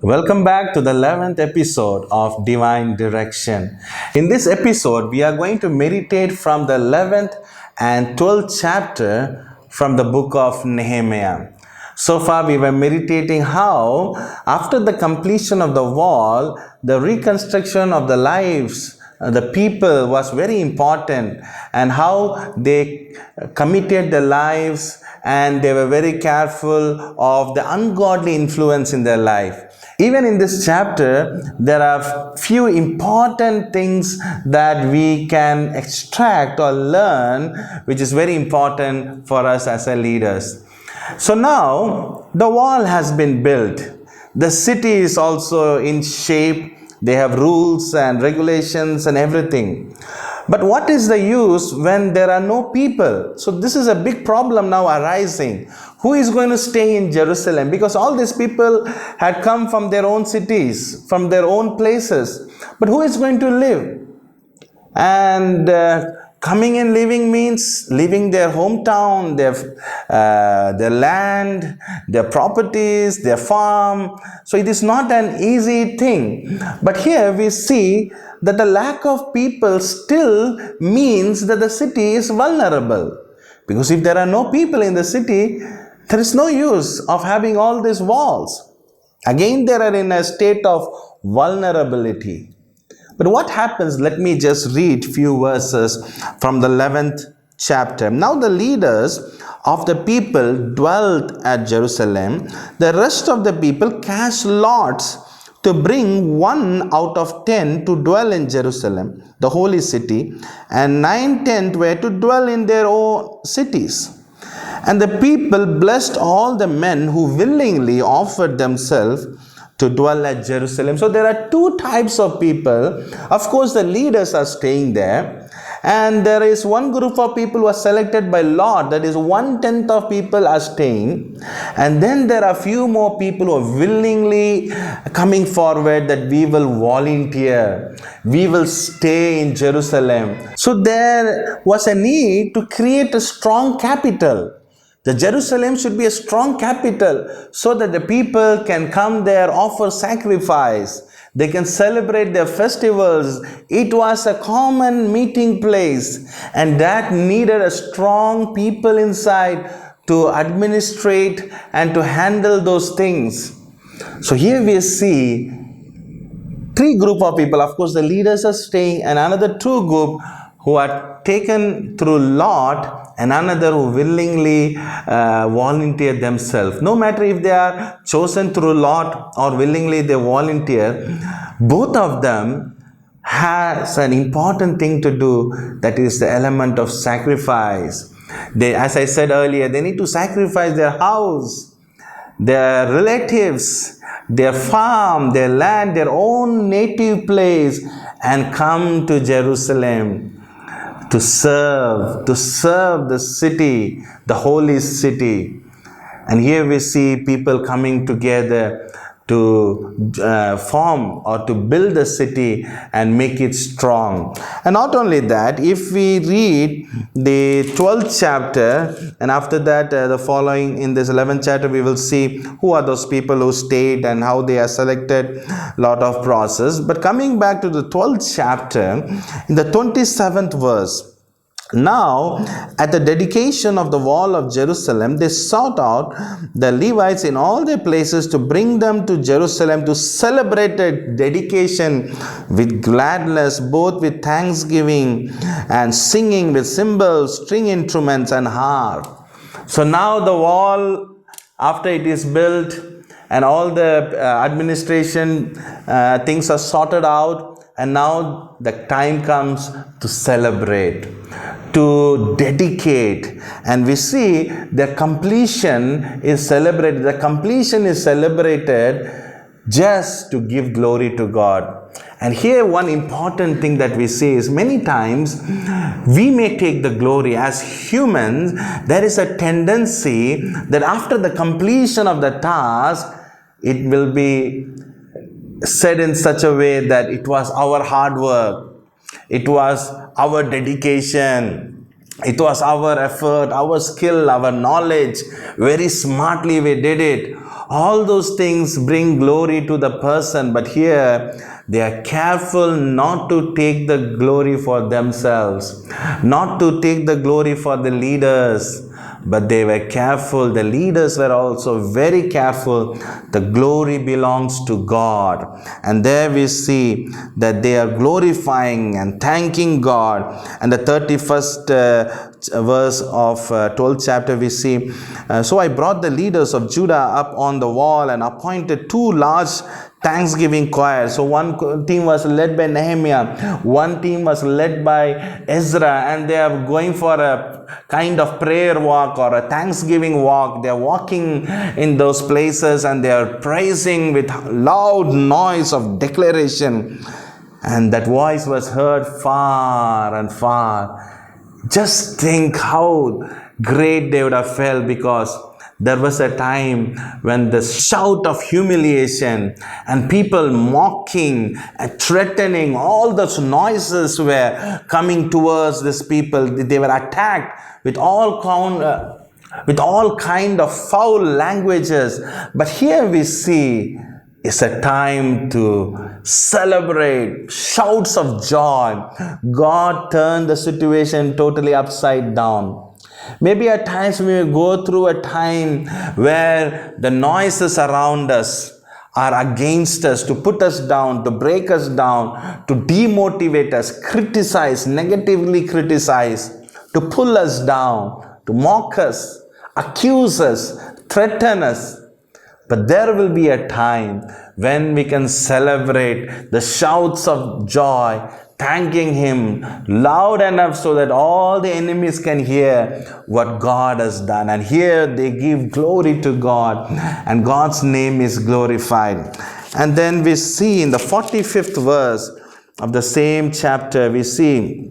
Welcome back to the 11th episode of Divine Direction. In this episode, we are going to meditate from the 11th and 12th chapter from the book of Nehemiah. So far, we were meditating how, after the completion of the wall, the reconstruction of the lives the people was very important, and how they committed their lives and they were very careful of the ungodly influence in their life. Even in this chapter, there are few important things that we can extract or learn, which is very important for us as a leaders. So now the wall has been built. The city is also in shape. They have rules and regulations and everything. But what is the use when there are no people? So this is a big problem now arising. Who is going to stay in Jerusalem? Because all these people had come from their own cities, from their own places. But who is going to live? And coming and living means leaving their hometown, their land, their properties, their farm. So it is not an easy thing. But here we see that the lack of people still means that the city is vulnerable. Because if there are no people in the city, there is no use of having all these walls. Again, they are in a state of vulnerability. But what happens? Let me just read few verses from the 11th chapter. Now the leaders of the people dwelt at Jerusalem. The rest of the people cast lots to bring 1 out of 10 to dwell in Jerusalem, the holy city, and 9/10 were to dwell in their own cities. And the people blessed all the men who willingly offered themselves to dwell at Jerusalem. So there are two types of people. Of course, the leaders are staying there, and there is one group of people who are selected by lot, that is 1/10 of people are staying, and then there are few more people who are willingly coming forward that we will volunteer, we will stay in Jerusalem. So there was a need to create a strong capital. The Jerusalem should be a strong capital so that the people can come there, offer sacrifice. They can celebrate their festivals. It was a common meeting place, and that needed a strong people inside to administrate and to handle those things. So here we see three group of people. Of course, the leaders are staying, and another two group who are taken through lot, and another who willingly volunteer themselves. No matter if they are chosen through lot or willingly they volunteer, both of them has an important thing to do, that is the element of sacrifice. They, as I said earlier, they need to sacrifice their house, their relatives, their farm, their land, their own native place, and come to Jerusalem to serve the city, the holy city. And here we see people coming together to form or to build the city and make it strong. And not only that, if we read the 12th chapter, and after that the following in this 11th chapter, we will see who are those people who stayed and how they are selected, lot of process. But coming back to the 12th chapter, in the 27th verse, now, at the dedication of the wall of Jerusalem, they sought out the Levites in all their places to bring them to Jerusalem to celebrate the dedication with gladness, both with thanksgiving and singing with cymbals, string instruments, and harp. So now the wall, after it is built and all the administration things are sorted out, and now the time comes to celebrate, to dedicate. And we see the completion is celebrated. The completion is celebrated just to give glory to God. And here one important thing that we see is, many times we may take the glory. As humans, there is a tendency that after the completion of the task, it will be said in such a way that it was our hard work, it was our dedication, it was our effort, our skill, our knowledge, very smartly we did it. All those things bring glory to the person, but here they are careful not to take the glory for themselves, not to take the glory for the leaders, but they were careful. The leaders were also very careful. The glory belongs to God. And there we see that they are glorifying and thanking God. And the 31st verse of 12th chapter we see, so I brought the leaders of Judah up on the wall and appointed 2 large Thanksgiving choir. So one team was led by Nehemiah, one team was led by Ezra, and they are going for a kind of prayer walk or a Thanksgiving walk. They are walking in those places and they are praising with loud noise of declaration. And that voice was heard far and far. Just think how great they would have felt, because there was a time when the shout of humiliation and people mocking and threatening, all those noises were coming towards these people. They were attacked with all kind of foul languages. But here we see it's a time to celebrate, shouts of joy. God turned the situation totally upside down. Maybe at times we may go through a time where the noises around us are against us, to put us down, to break us down, to demotivate us, criticize, negatively criticize, to pull us down, to mock us, accuse us, threaten us. But there will be a time when we can celebrate the shouts of joy, thanking Him loud enough so that all the enemies can hear what God has done. And here they give glory to God, and God's name is glorified. And then we see in the 45th verse of the same chapter, we see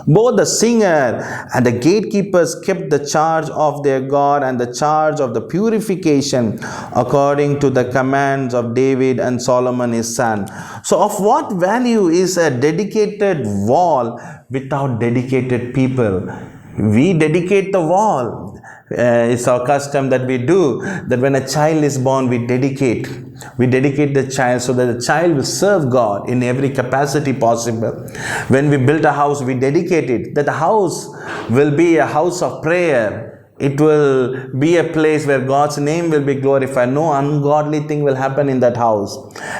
both the singer and the gatekeepers kept the charge of their God and the charge of the purification according to the commands of David and Solomon his son. So of what value is a dedicated wall without dedicated people? We dedicate the wall. It's our custom that we do, that when a child is born, we dedicate the child so that the child will serve God in every capacity possible. When we build a house, we dedicate it, that the house will be a house of prayer. It will be a place where God's name will be glorified. No ungodly thing will happen in that house.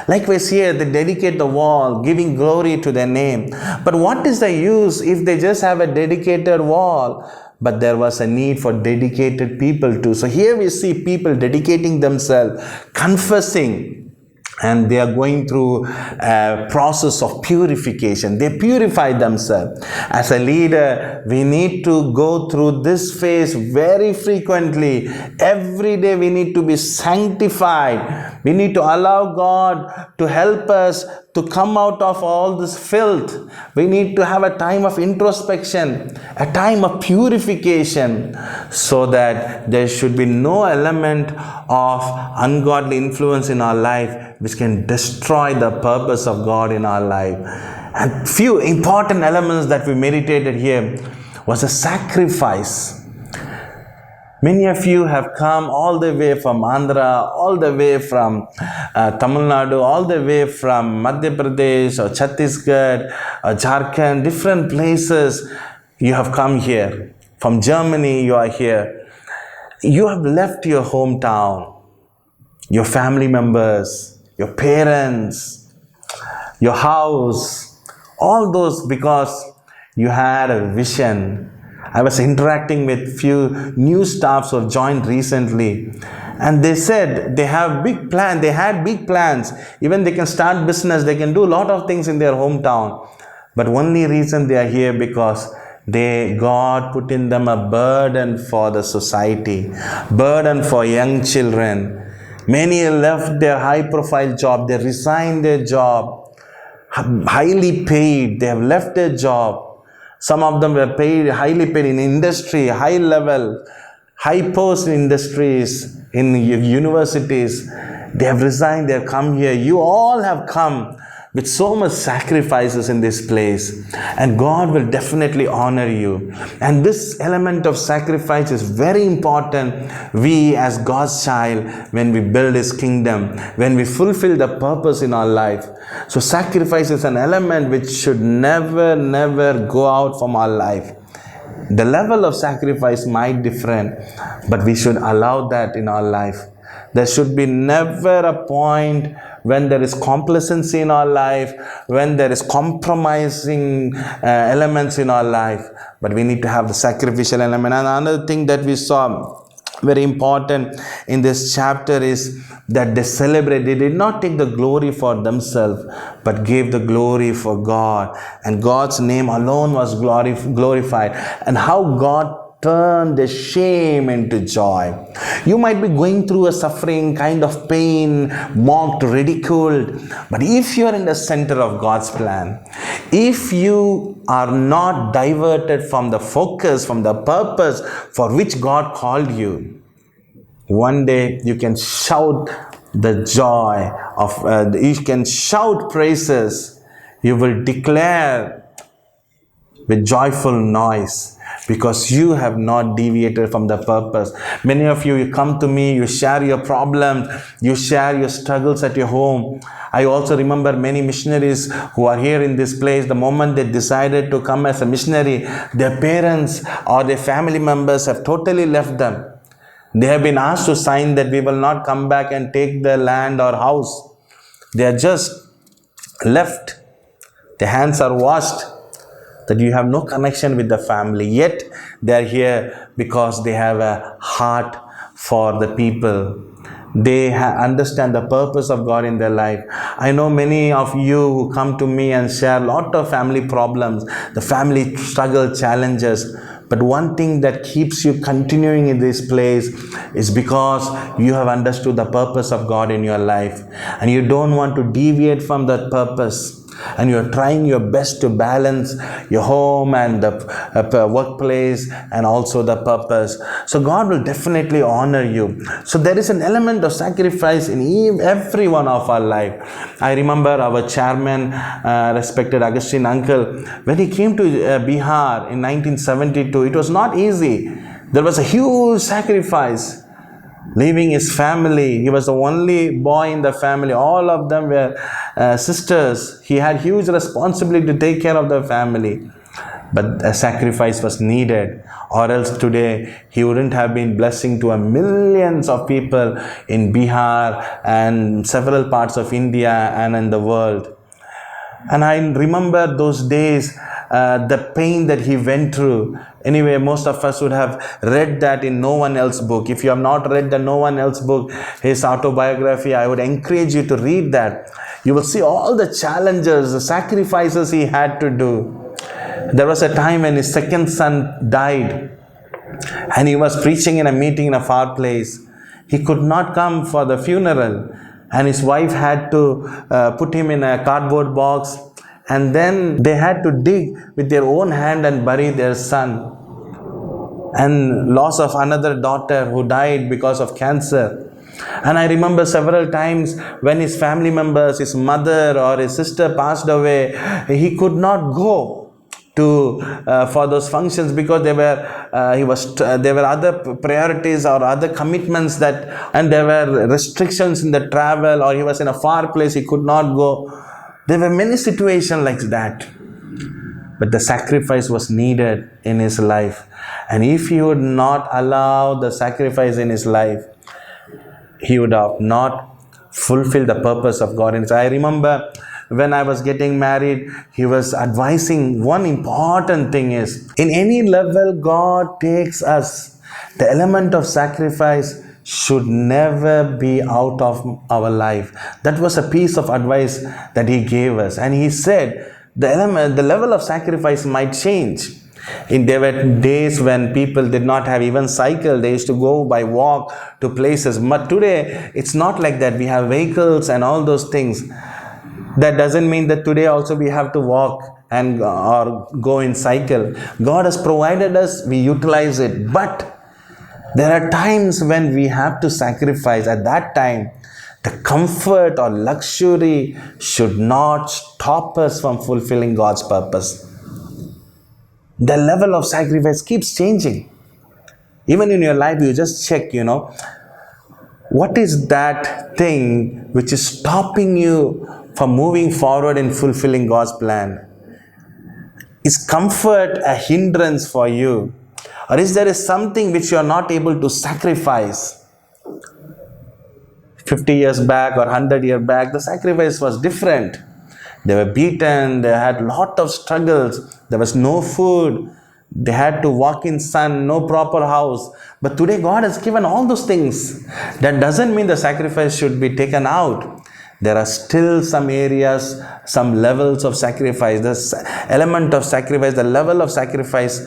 Likewise here, they dedicate the wall, giving glory to their name. But what is the use if they just have a dedicated wall? But there was a need for dedicated people too. So here we see people dedicating themselves, confessing, and they are going through a process of purification. They purify themselves. As a leader, we need to go through this phase very frequently. Every day we need to be sanctified. We need to allow God to help us to come out of all this filth. We need to have a time of introspection, a time of purification, so that there should be no element of ungodly influence in our life which can destroy the purpose of God in our life. And few important elements that we meditated here was a sacrifice. Many of you have come all the way from Andhra, all the way from Tamil Nadu, all the way from Madhya Pradesh or Chhattisgarh or Jharkhand, different places. You have come here. From Germany, you are here. You have left your hometown, your family members, your parents, your house, all those because you had a vision. I was interacting with few new staffs who have joined recently, and they said they have big plan. They had big plans. Even they can start business. They can do a lot of things in their hometown. But only reason they are here because God put in them a burden for the society, burden for young children. Many left their high-profile job. They resigned their job, highly paid. They have left their job. Some of them were paid, highly paid in industry, high level, high post industries, in universities. They have resigned, they have come here. You all have come with so much sacrifices in this place, and God will definitely honor you. And this element of sacrifice is very important. We as God's child, when we build His kingdom, when we fulfill the purpose in our life. So sacrifice is an element which should never go out from our life. The level of sacrifice might differ, but we should allow that in our life. There should be never a point when there is complacency in our life, when there is compromising elements in our life. But we need to have the sacrificial element. And another thing that we saw very important in this chapter is that they celebrated. They did not take the glory for themselves, but gave the glory for God. And God's name alone was glorified. And how God turned the shame into joy. You might be going through a suffering, kind of pain, mocked, ridiculed. But if you are in the center of God's plan, if you are not diverted from the focus, from the purpose for which God called you, one day you can shout the joy of, you can shout praises. You will declare with joyful noise, because you have not deviated from the purpose. Many of you, you come to me, you share your problems, you share your struggles at your home. I also remember many missionaries who are here in this place. The moment they decided to come as a missionary, their parents or their family members have totally left them. They have been asked to sign that we will not come back and take their land or house. They are just left. Their hands are washed, that you have no connection with the family. Yet they are here because they have a heart for the people. They understand the purpose of God in their life. I know many of you who come to me and share a lot of family problems, the family struggle, challenges. But one thing that keeps you continuing in this place is because you have understood the purpose of God in your life. And you don't want to deviate from that purpose. And you are trying your best to balance your home and the workplace and also the purpose. So God will definitely honor you. So there is an element of sacrifice in every one of our life. I remember our chairman, respected Augustine uncle, when he came to Bihar in 1972, it was not easy. There was a huge sacrifice. Leaving his family, he was the only boy in the family. All of them were sisters. He had huge responsibility to take care of the family. But a sacrifice was needed, or else today he wouldn't have been blessing to millions of people in Bihar and several parts of India and in the world. And I remember those days, the pain that he went through. Anyway, most of us would have read that in No One Else book. If you have not read the No One Else book, his autobiography, I would encourage you to read that. You will see all the challenges, the sacrifices he had to do. There was a time when his second son died, and he was preaching in a meeting in a far place. He could not come for the funeral, and his wife had to put him in a cardboard box, and then they had to dig with their own hand and bury their son. And loss of another daughter who died because of cancer. And I remember several times when his family members, his mother or his sister passed away, he could not go to for those functions because there were other priorities or other commitments and there were restrictions in the travel, or he was in a far place, he could not go. There were many situations like that. But the sacrifice was needed in his life. And if he would not allow the sacrifice in his life, he would have not fulfilled the purpose of God. And I remember when I was getting married, he was advising one important thing is, in any level God takes us, the element of sacrifice should never be out of our life. That was a piece of advice that he gave us. And he said, the level of sacrifice might change. There were days when people did not have even cycle. They used to go by walk to places. But today, it's not like that. We have vehicles and all those things. That doesn't mean that today also we have to walk and or go in cycle. God has provided us, we utilize it. But there are times when we have to sacrifice. At that time, The comfort or luxury should not stop us from fulfilling God's purpose. The level of sacrifice keeps changing. Even in your life, you just check, what is that thing which is stopping you from moving forward in fulfilling God's plan? Is comfort a hindrance for you? Or is there something which you are not able to sacrifice? 50 years back or 100 years back, the sacrifice was different. They were beaten, they had lot of struggles, there was no food, they had to walk in sun, no proper house. But today God has given all those things. That doesn't mean the sacrifice should be taken out. There are still some areas, some levels of sacrifice. The element of sacrifice, the level of sacrifice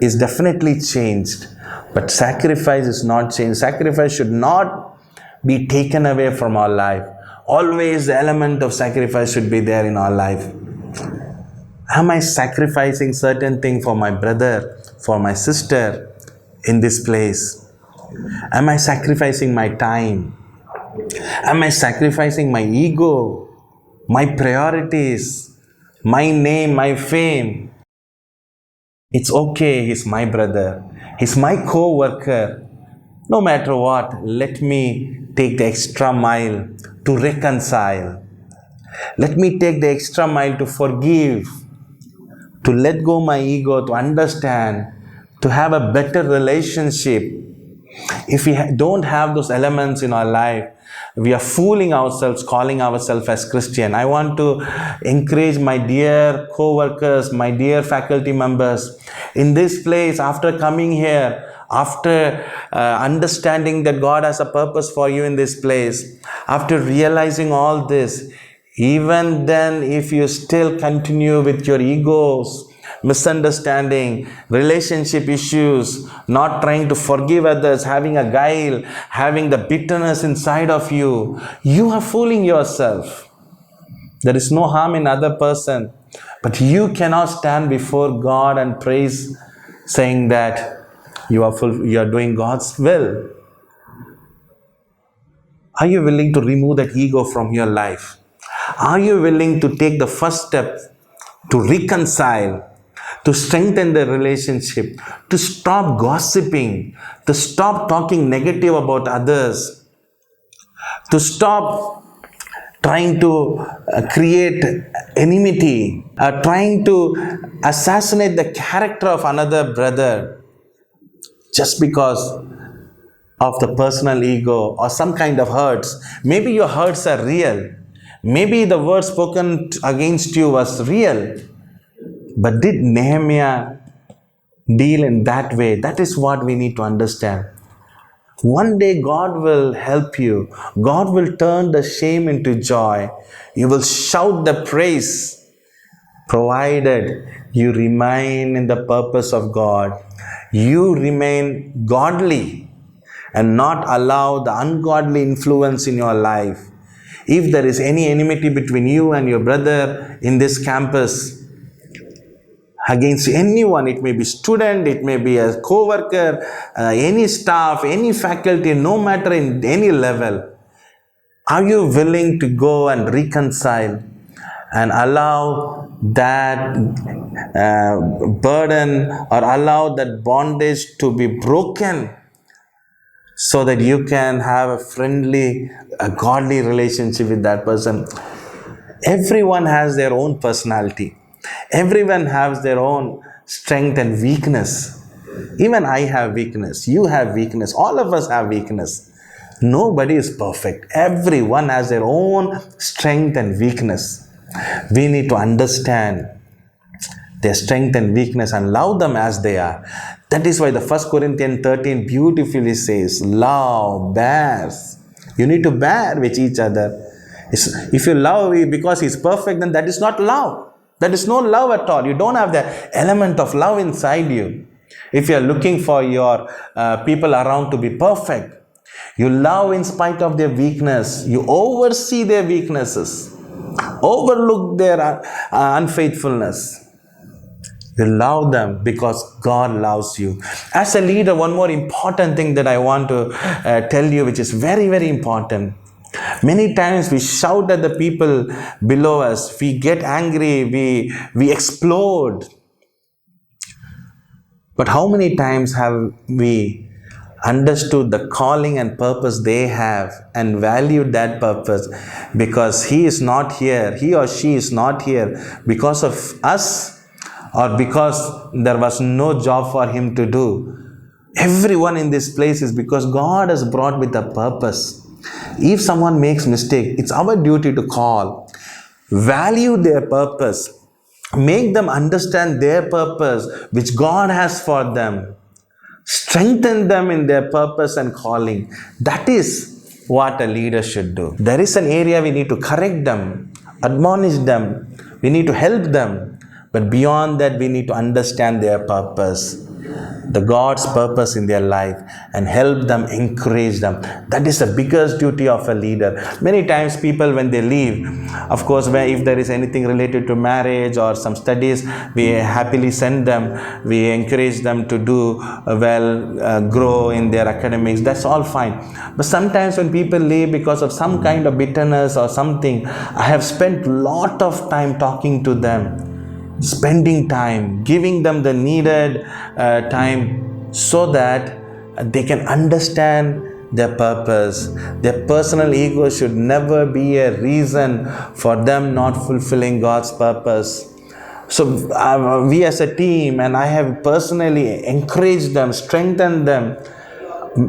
is definitely changed. But sacrifice is not changed. Sacrifice should not be taken away from our life. Always the element of sacrifice should be there in our life. Am I sacrificing certain thing for my brother, for my sister in this place? Am I sacrificing my time? Am I sacrificing my ego, my priorities, my name, my fame? It's okay, he's my brother, he's my co-worker. No matter what, let me take the extra mile to reconcile. Let me take the extra mile to forgive, to let go my ego, to understand, to have a better relationship. If we don't have those elements in our life, we are fooling ourselves, calling ourselves as Christian. I want to encourage my dear co-workers, my dear faculty members in this place, after coming here, after understanding that God has a purpose for you in this place, after realizing all this, even then, if you still continue with your egos, misunderstanding, relationship issues, not trying to forgive others, having a guile, having the bitterness inside of you, you are fooling yourself. There is no harm in other person, but you cannot stand before God and praise, saying that you are doing God's will. Are you willing to remove that ego from your life? Are you willing to take the first step to reconcile, to strengthen the relationship, to stop gossiping, to stop talking negative about others, to stop trying to create enmity, trying to assassinate the character of another brother just because of the personal ego or some kind of hurts? Maybe your hurts are real. Maybe the word spoken against you was real. But did Nehemiah deal in that way? That is what we need to understand. One day God will help you. God will turn the shame into joy. You will shout the praise, provided you remain in the purpose of God. You remain godly and not allow the ungodly influence in your life. If there is any enmity between you and your brother in this campus, against anyone, it may be student, it may be a co-worker, any staff, any faculty, no matter in any level, are you willing to go and reconcile and allow that burden or allow that bondage to be broken, so that you can have a friendly, a godly relationship with that person? Everyone has their own personality. Everyone has their own strength and weakness. Even I have weakness. You have weakness. All of us have weakness. Nobody is perfect. Everyone has their own strength and weakness. We need to understand their strength and weakness and love them as they are. That is why the 1 Corinthians 13 beautifully says, love bears. You need to bear with each other. If you love because he's perfect, then that is not love. That is no love at all. You don't have the element of love inside you. If you are looking for your people around to be perfect, you love in spite of their weakness. You oversee their weaknesses, overlook their unfaithfulness. You love them because God loves you. As a leader, one more important thing that I want to tell you, which is very, very important. Many times we shout at the people below us, we get angry, we explode. But how many times have we understood the calling and purpose they have and valued that purpose, because he is not here, he or she is not here because of us or because there was no job for him to do. Everyone in this place is because God has brought with a purpose. If someone makes mistake, it's our duty to call, value their purpose, make them understand their purpose which God has for them, strengthen them in their purpose and calling. That is what a leader should do. There is an area we need to correct them, admonish them, we need to help them, but beyond that we need to understand their purpose, the God's purpose in their life, and help them, encourage them. That is the biggest duty of a leader. Many times people, when they leave, of course, if there is anything related to marriage or some studies, we happily send them, we encourage them to do well, grow in their academics. That's all fine. But sometimes when people leave because of some kind of bitterness or something, I have spent a lot of time talking to them, spending time, giving them the needed time so that they can understand their purpose. Their personal ego should never be a reason for them not fulfilling God's purpose. So we as a team, and I have personally encouraged them, strengthened them,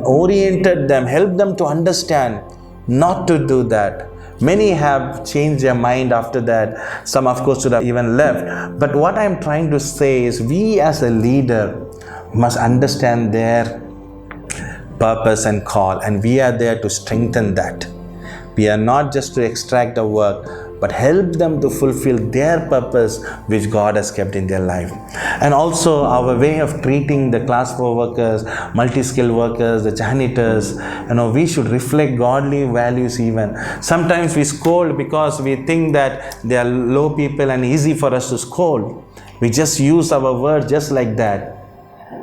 oriented them, helped them to understand not to do that. Many have changed their mind after that. Some, of course, should have even left. But what I am trying to say is, we as a leader must understand their purpose and call, and we are there to strengthen that. We are not just to extract the work, but help them to fulfill their purpose which God has kept in their life. And also our way of treating the class 4 workers, multi-skilled workers, the janitors, we should reflect godly values even. Sometimes we scold because we think that they are low people and easy for us to scold. We just use our words just like that.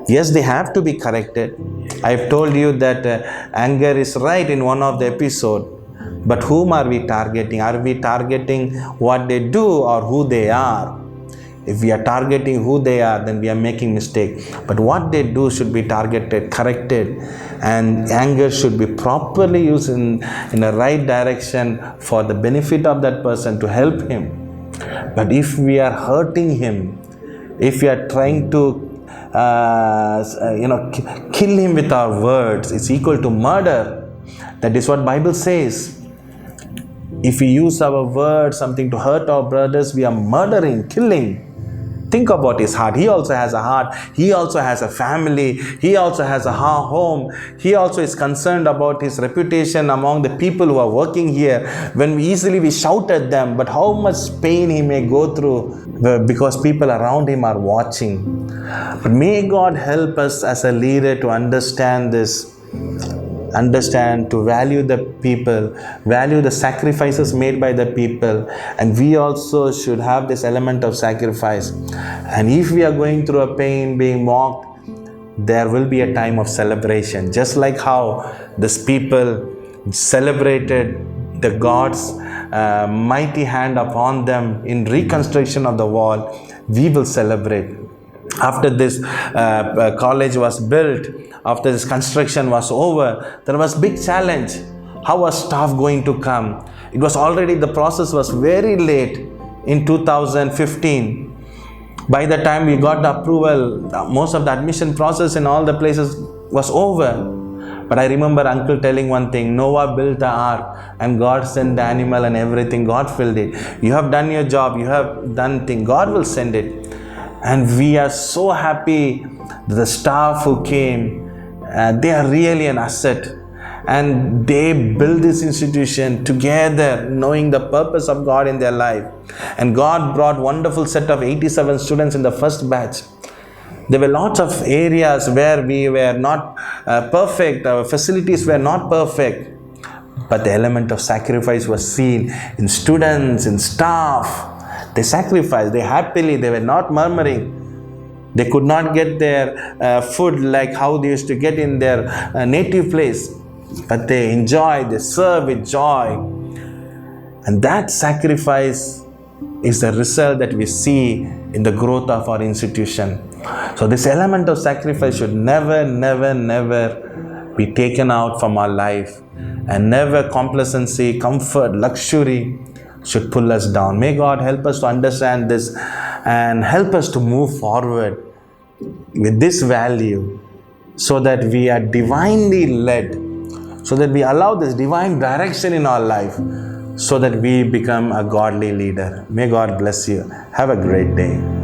Yes, they have to be corrected. I've told you that anger is right in one of the episodes. But whom are we targeting? Are we targeting what they do or who they are? If we are targeting who they are, then we are making mistake. But what they do should be targeted, corrected, and anger should be properly used in the right direction for the benefit of that person, to help him. But if we are hurting him, if we are trying to kill him with our words, it's equal to murder. That is what Bible says. If we use our words something to hurt our brothers, we are murdering, killing. Think about his heart. He also has a heart. He also has a family. He also has a home. He also is concerned about his reputation among the people who are working here. When we shout at them, but how much pain he may go through because people around him are watching. But may God help us as a leader to understand this. Understand, to value the people, value the sacrifices made by the people, and we also should have this element of sacrifice. And if we are going through a pain, being mocked, there will be a time of celebration. Just like how this people celebrated the God's mighty hand upon them in reconstruction of the wall, we will celebrate. After this college was built, after this construction was over, there was big challenge. How was staff going to come? It was already, the process was very late in 2015. By the time we got the approval, most of the admission process in all the places was over. But I remember uncle telling one thing: Noah built the ark and God sent the animal and everything. God filled it. You have done your job, you have done thing, God will send it. And we are so happy that the staff who came, they are really an asset. And they built this institution together, knowing the purpose of God in their life. And God brought wonderful set of 87 students in the first batch. There were lots of areas where we were not perfect, our facilities were not perfect. But the element of sacrifice was seen in students, in staff. They sacrificed, they happily, they were not murmuring. They could not get their food like how they used to get in their native place. But they enjoy, they serve with joy. And that sacrifice is the result that we see in the growth of our institution. So this element of sacrifice should never, never, never be taken out from our life. And never complacency, comfort, luxury should pull us down. May God help us to understand this and help us to move forward with this value so that we are divinely led, so that we allow this divine direction in our life, so that we become a godly leader. May God bless you. Have a great day.